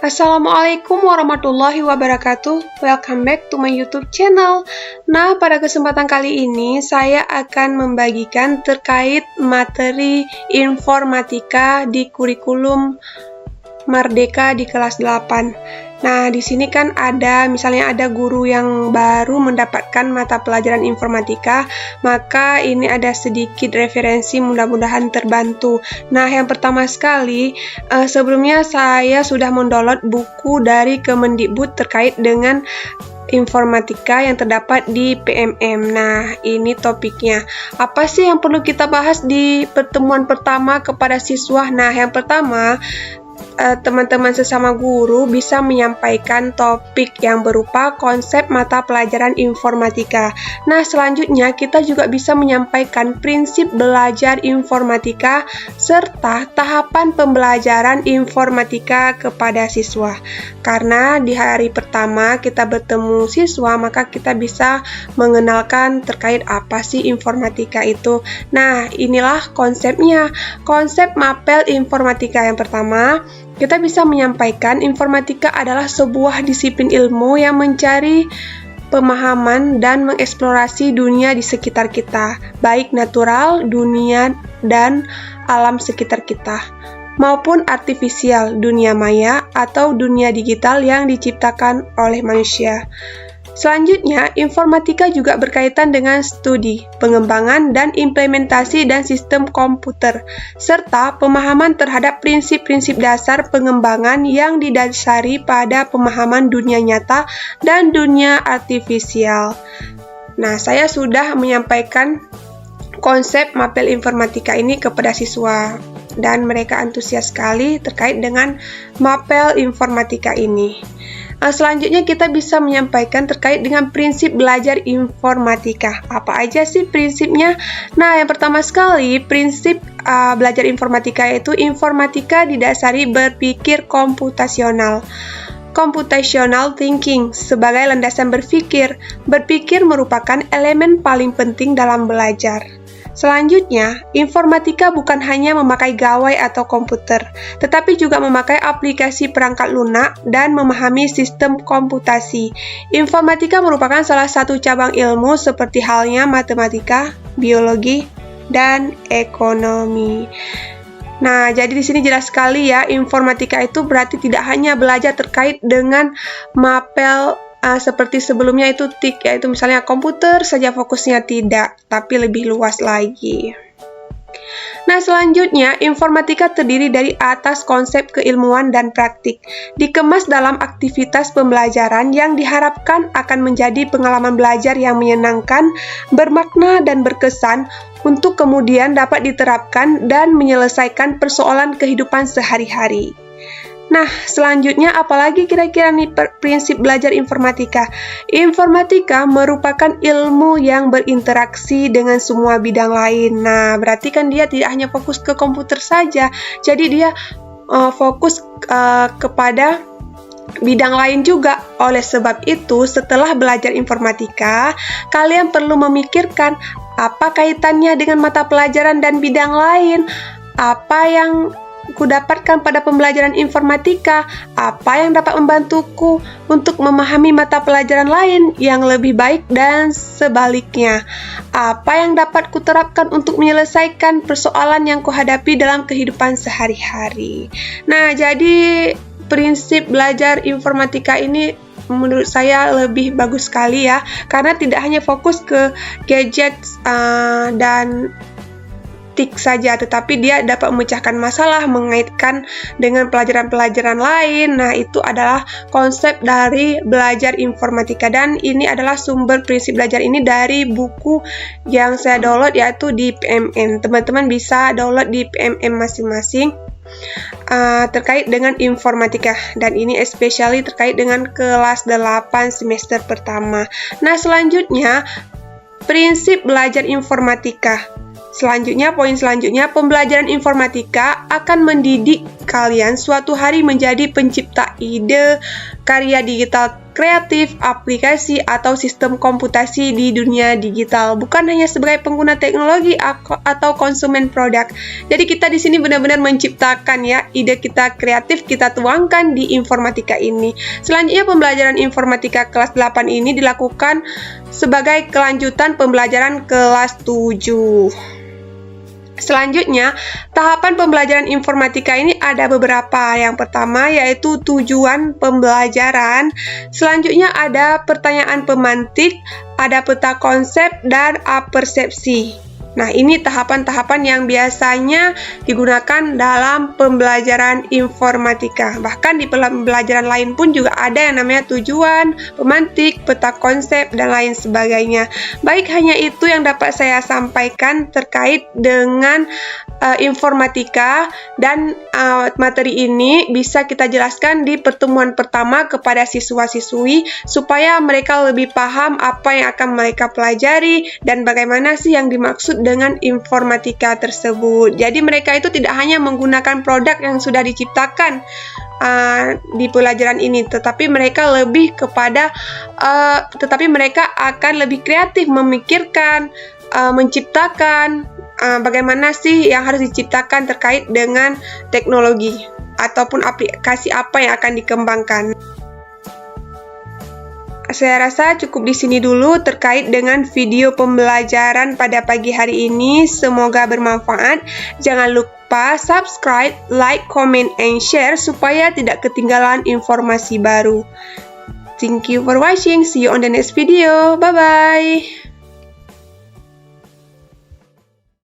Assalamualaikum warahmatullahi wabarakatuh. Welcome back to my YouTube channel. Nah, pada kesempatan kali ini saya akan membagikan terkait materi informatika di kurikulum Merdeka di kelas 8. Nah, di sini kan misalnya ada guru yang baru mendapatkan mata pelajaran informatika, maka ini ada sedikit referensi, mudah-mudahan terbantu. Nah, yang pertama sekali, sebelumnya saya sudah mendownload buku dari Kemendikbud terkait dengan informatika yang terdapat di PMM. Nah, ini topiknya. Apa sih yang perlu kita bahas di pertemuan pertama kepada siswa? Nah, yang pertama, teman-teman sesama guru bisa menyampaikan topik yang berupa konsep mata pelajaran informatika. Nah, selanjutnya kita juga bisa menyampaikan prinsip belajar informatika serta tahapan pembelajaran informatika kepada siswa. Karena di hari pertama kita bertemu siswa, maka kita bisa mengenalkan terkait apa sih informatika itu. Nah, inilah konsepnya. Konsep mapel informatika yang pertama, kita bisa menyampaikan informatika adalah sebuah disiplin ilmu yang mencari pemahaman dan mengeksplorasi dunia di sekitar kita, baik natural, dunia, dan alam sekitar kita, maupun artifisial, dunia maya, atau dunia digital yang diciptakan oleh manusia. Selanjutnya, informatika juga berkaitan dengan studi, pengembangan, dan implementasi dan sistem komputer, serta pemahaman terhadap prinsip-prinsip dasar pengembangan yang didasari pada pemahaman dunia nyata dan dunia artifisial. Nah, saya sudah menyampaikan konsep mapel informatika ini kepada siswa, dan mereka antusias sekali terkait dengan mapel informatika ini. Selanjutnya kita bisa menyampaikan terkait dengan prinsip belajar informatika. Apa aja sih prinsipnya? Nah, yang pertama sekali, prinsip belajar informatika yaitu informatika didasari berpikir komputasional. Computational thinking sebagai landasan berpikir. Berpikir merupakan elemen paling penting dalam belajar. Selanjutnya, informatika bukan hanya memakai gawai atau komputer, tetapi juga memakai aplikasi perangkat lunak dan memahami sistem komputasi. Informatika merupakan salah satu cabang ilmu seperti halnya matematika, biologi, dan ekonomi. Nah, jadi di sini jelas sekali ya, informatika itu berarti tidak hanya belajar terkait dengan mapel seperti sebelumnya itu TIK, yaitu misalnya komputer saja fokusnya, tidak, tapi lebih luas lagi. Nah, selanjutnya, informatika terdiri dari atas konsep keilmuan dan praktik, dikemas dalam aktivitas pembelajaran yang diharapkan akan menjadi pengalaman belajar yang menyenangkan, bermakna, dan berkesan untuk kemudian dapat diterapkan dan menyelesaikan persoalan kehidupan sehari-hari. Nah, selanjutnya apalagi kira-kira nih prinsip belajar informatika? Informatika merupakan ilmu yang berinteraksi dengan semua bidang lain. Nah, berarti kan dia tidak hanya fokus ke komputer saja, jadi dia fokus kepada bidang lain juga. Oleh sebab itu, setelah belajar informatika, kalian perlu memikirkan apa kaitannya dengan mata pelajaran dan bidang lain, apa yang kudapatkan pada pembelajaran informatika, apa yang dapat membantuku untuk memahami mata pelajaran lain yang lebih baik dan sebaliknya, apa yang dapat kuterapkan untuk menyelesaikan persoalan yang kuhadapi dalam kehidupan sehari-hari. Nah, jadi prinsip belajar informatika ini menurut saya lebih bagus sekali ya, karena tidak hanya fokus ke gadget dan TIK saja, tetapi dia dapat memecahkan masalah, mengaitkan dengan pelajaran-pelajaran lain. Nah, itu adalah konsep dari belajar informatika, dan ini adalah sumber prinsip belajar ini dari buku yang saya download, yaitu di PMM. Teman-teman bisa download di PMM masing-masing terkait dengan informatika, dan ini especially terkait dengan kelas 8 semester pertama. Nah, selanjutnya prinsip belajar informatika. Poin selanjutnya, pembelajaran informatika akan mendidik kalian suatu hari menjadi pencipta ide, karya digital kreatif, aplikasi, atau sistem komputasi di dunia digital. Bukan hanya sebagai pengguna teknologi atau konsumen produk. Jadi kita di sini benar-benar menciptakan ya, ide kita kreatif kita tuangkan di informatika ini. Selanjutnya pembelajaran informatika kelas 8 ini dilakukan sebagai kelanjutan pembelajaran kelas 7. Selanjutnya, tahapan pembelajaran informatika ini ada beberapa. Yang pertama yaitu tujuan pembelajaran. Selanjutnya ada pertanyaan pemantik, ada peta konsep, dan apersepsi. Nah, ini tahapan-tahapan yang biasanya digunakan dalam pembelajaran informatika. Bahkan di pembelajaran lain pun juga ada yang namanya tujuan, pemantik, peta konsep, dan lain sebagainya. Baik, hanya itu yang dapat saya sampaikan terkait dengan informatika, dan materi ini bisa kita jelaskan di pertemuan pertama kepada siswa-siswi supaya mereka lebih paham apa yang akan mereka pelajari dan bagaimana sih yang dimaksud dengan informatika tersebut. Jadi mereka itu tidak hanya menggunakan produk yang sudah diciptakan di pelajaran ini, tetapi mereka akan lebih kreatif memikirkan, menciptakan bagaimana sih yang harus diciptakan terkait dengan teknologi ataupun aplikasi apa yang akan dikembangkan. Saya rasa cukup di sini dulu terkait dengan video pembelajaran pada pagi hari ini. Semoga bermanfaat. Jangan lupa subscribe, like, comment, and share supaya tidak ketinggalan informasi baru. Thank you for watching. See you on the next video. Bye-bye.